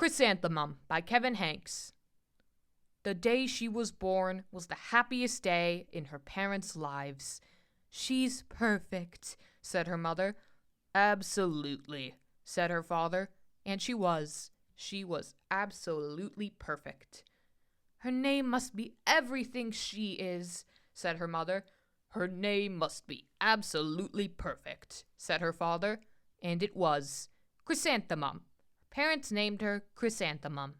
Chrysanthemum by Kevin Henkes. The day she was born was the happiest day in her parents' lives. "She's perfect," said her mother. "Absolutely," said her father. And she was. She was absolutely perfect. "Her name must be everything she is," said her mother. "Her name must be absolutely perfect," said her father. And it was. Chrysanthemum. Her parents named her Chrysanthemum.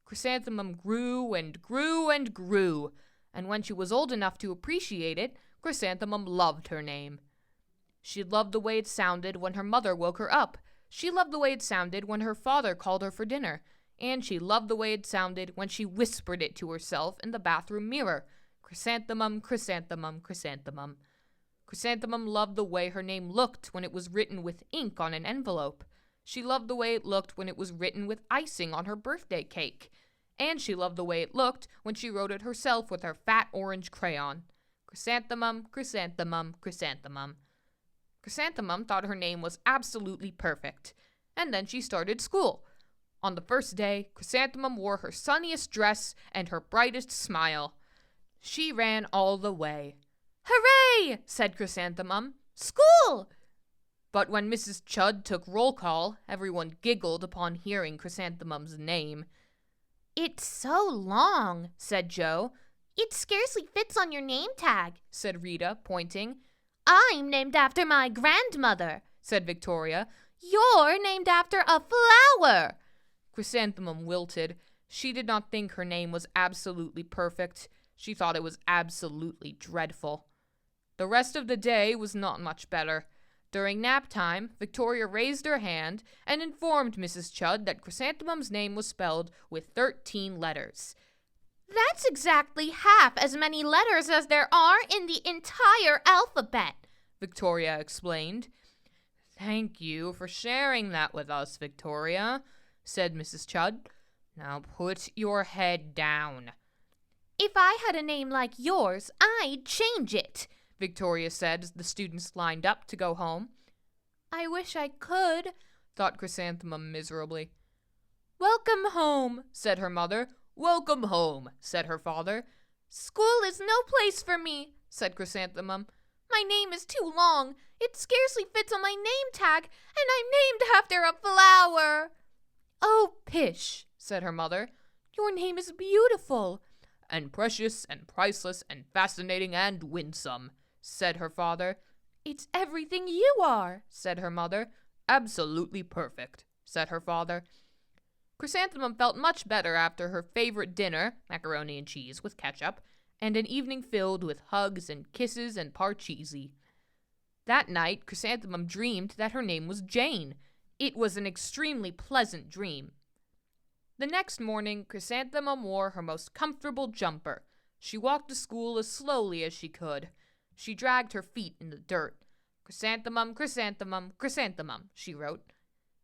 Chrysanthemum grew and grew and grew, and when she was old enough to appreciate it, Chrysanthemum loved her name. She loved the way it sounded when her mother woke her up. She loved the way it sounded when her father called her for dinner. And she loved the way it sounded when she whispered it to herself in the bathroom mirror. Chrysanthemum, chrysanthemum, chrysanthemum. Chrysanthemum loved the way her name looked when it was written with ink on an envelope. She loved the way it looked when it was written with icing on her birthday cake. And she loved the way it looked when she wrote it herself with her fat orange crayon. Chrysanthemum, chrysanthemum, chrysanthemum. Chrysanthemum thought her name was absolutely perfect. And then she started school. On the first day, Chrysanthemum wore her sunniest dress and her brightest smile. She ran all the way. "Hooray!" said Chrysanthemum. "School!" But when Mrs. Chudd took roll call, everyone giggled upon hearing Chrysanthemum's name. "It's so long," said Joe. "It scarcely fits on your name tag," said Rita, pointing. "I'm named after my grandmother," said Victoria. "You're named after a flower." Chrysanthemum wilted. She did not think her name was absolutely perfect. She thought it was absolutely dreadful. The rest of the day was not much better. During nap time, Victoria raised her hand and informed Mrs. Chudd that Chrysanthemum's name was spelled with 13 letters. "That's exactly half as many letters as there are in the entire alphabet," Victoria explained. "Thank you for sharing that with us, Victoria," said Mrs. Chudd. "Now put your head down." "If I had a name like yours, I'd change it," Victoria said as the students lined up to go home. "I wish I could," thought Chrysanthemum miserably. "Welcome home," said her mother. "Welcome home," said her father. "School is no place for me," said Chrysanthemum. "My name is too long. It scarcely fits on my name tag, and I'm named after a flower." "Oh, pish," said her mother. "Your name is beautiful." "And precious and priceless and fascinating and winsome," said her father. "It's everything you are," said her mother. "Absolutely perfect," said her father. Chrysanthemum felt much better after her favorite dinner, macaroni and cheese with ketchup, and an evening filled with hugs and kisses and parcheesi. That night, Chrysanthemum dreamed that her name was Jane. It was an extremely pleasant dream. The next morning, Chrysanthemum wore her most comfortable jumper. She walked to school as slowly as she could. She dragged her feet in the dirt. "Chrysanthemum, chrysanthemum, chrysanthemum," she wrote.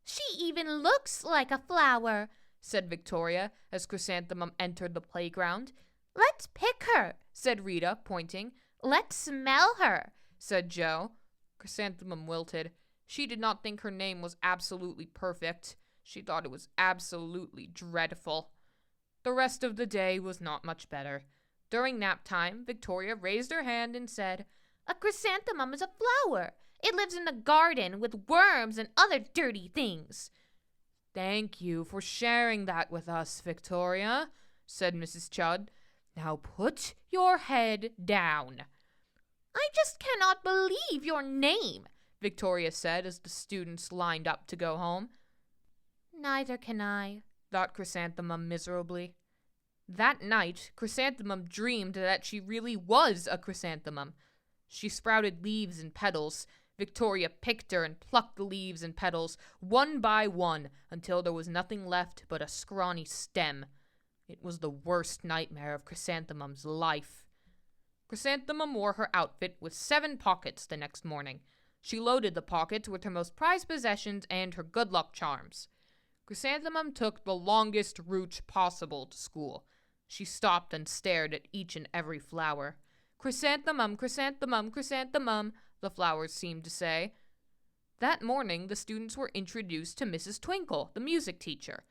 "She even looks like a flower," said Victoria as Chrysanthemum entered the playground. "Let's pick her," said Rita, pointing. "Let's smell her," said Joe. Chrysanthemum wilted. She did not think her name was absolutely perfect. She thought it was absolutely dreadful. The rest of the day was not much better. During nap time, Victoria raised her hand and said, "A chrysanthemum is a flower. It lives in the garden with worms and other dirty things." "Thank you for sharing that with us, Victoria," said Mrs. Chudd. "Now put your head down." "I just cannot believe your name," Victoria said as the students lined up to go home. "Neither can I," thought Chrysanthemum miserably. That night, Chrysanthemum dreamed that she really was a chrysanthemum. She sprouted leaves and petals. Victoria picked her and plucked the leaves and petals, one by one, until there was nothing left but a scrawny stem. It was the worst nightmare of Chrysanthemum's life. Chrysanthemum wore her outfit with 7 pockets the next morning. She loaded the pockets with her most prized possessions and her good luck charms. Chrysanthemum took the longest route possible to school. She stopped and stared at each and every flower. "Chrysanthemum, chrysanthemum, chrysanthemum," the flowers seemed to say. That morning, the students were introduced to Mrs. Twinkle, the music teacher.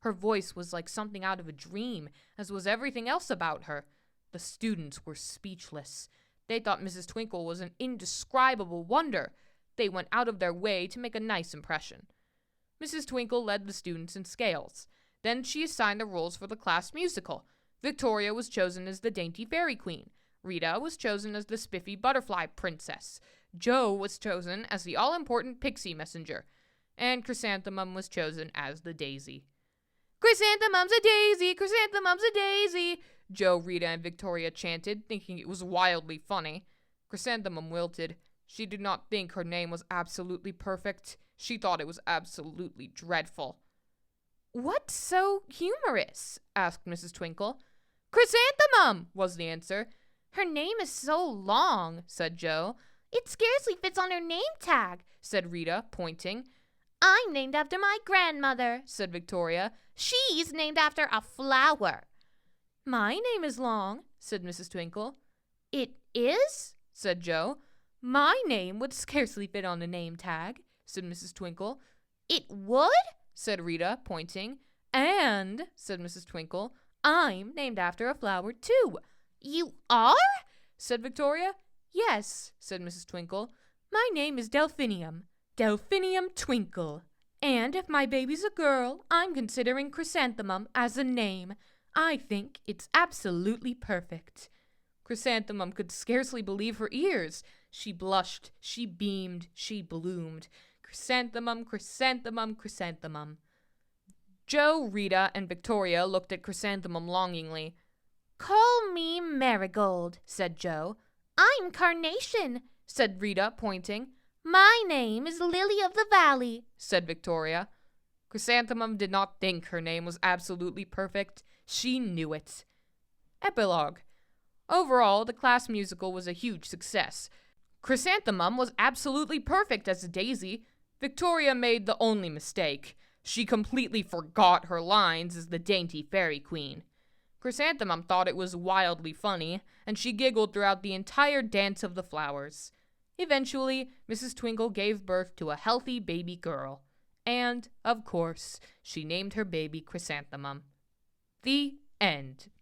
Her voice was like something out of a dream, as was everything else about her. The students were speechless. They thought Mrs. Twinkle was an indescribable wonder. They went out of their way to make a nice impression. Mrs. Twinkle led the students in scales. Then she assigned the roles for the class musical. Victoria was chosen as the dainty fairy queen. Rita was chosen as the spiffy butterfly princess. Jo was chosen as the all-important pixie messenger. And Chrysanthemum was chosen as the daisy. "Chrysanthemum's a daisy! Chrysanthemum's a daisy!" Jo, Rita, and Victoria chanted, thinking it was wildly funny. Chrysanthemum wilted. She did not think her name was absolutely perfect. She thought it was absolutely dreadful. "What's so humorous?" asked Mrs. Twinkle. "Chrysanthemum," was the answer. "Her name is so long," said Jo. "It scarcely fits on her name tag," said Rita, pointing. "I'm named after my grandmother," said Victoria. "She's named after a flower." "My name is long," said Mrs. Twinkle. "It is?" said Jo. "My name would scarcely fit on a name tag," said Mrs. Twinkle. "It would?" said Rita, pointing. "And," said Mrs. Twinkle, "I'm named after a flower, too." "You are?" said Victoria. "Yes," said Mrs. Twinkle. "My name is Delphinium. Delphinium Twinkle. And if my baby's a girl, I'm considering Chrysanthemum as a name. I think it's absolutely perfect." Chrysanthemum could scarcely believe her ears. She blushed, she beamed, she bloomed. Chrysanthemum, Chrysanthemum, Chrysanthemum. Jo, Rita, and Victoria looked at Chrysanthemum longingly. "Call me Marigold," said Jo. "I'm Carnation," said Rita, pointing. "My name is Lily of the Valley," said Victoria. Chrysanthemum did not think her name was absolutely perfect. She knew it. Epilogue. Overall, the class musical was a huge success. Chrysanthemum was absolutely perfect as a daisy. Victoria made the only mistake. She completely forgot her lines as the dainty fairy queen. Chrysanthemum thought it was wildly funny, and she giggled throughout the entire dance of the flowers. Eventually, Mrs. Twinkle gave birth to a healthy baby girl. And, of course, she named her baby Chrysanthemum. The end.